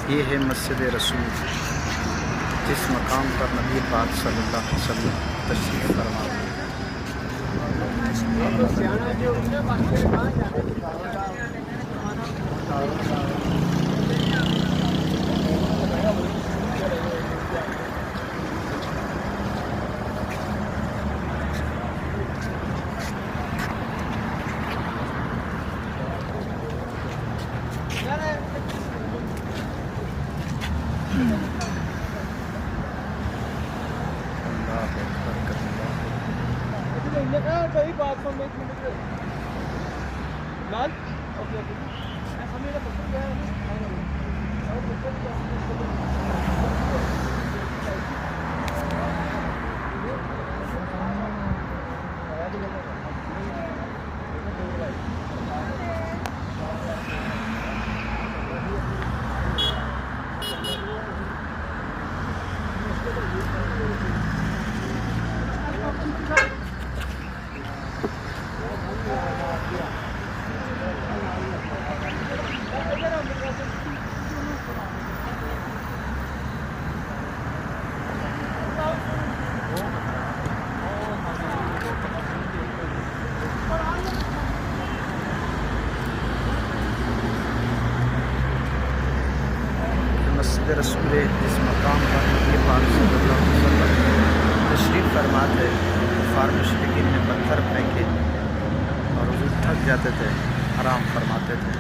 ये है मस्जिद रसूल, जिस मकाम पर नबी पाक सल्लल्लाहु अलैहि वसल्लम तशरीफ़ फरमा हुए। सही बात सुन एक मिनट लाल ओके ओके ऐसा मेरा मतलब क्या मस्जिद रसूल है, जिस मकाम पर नबी पाक सल्लल्लाहु अलैहि वसल्लम तशरीफ़ फरमा थे। कुफ़ार मुशरिकीन ने पत्थर फेंके और वो थक जाते थे, आराम फरमाते थे।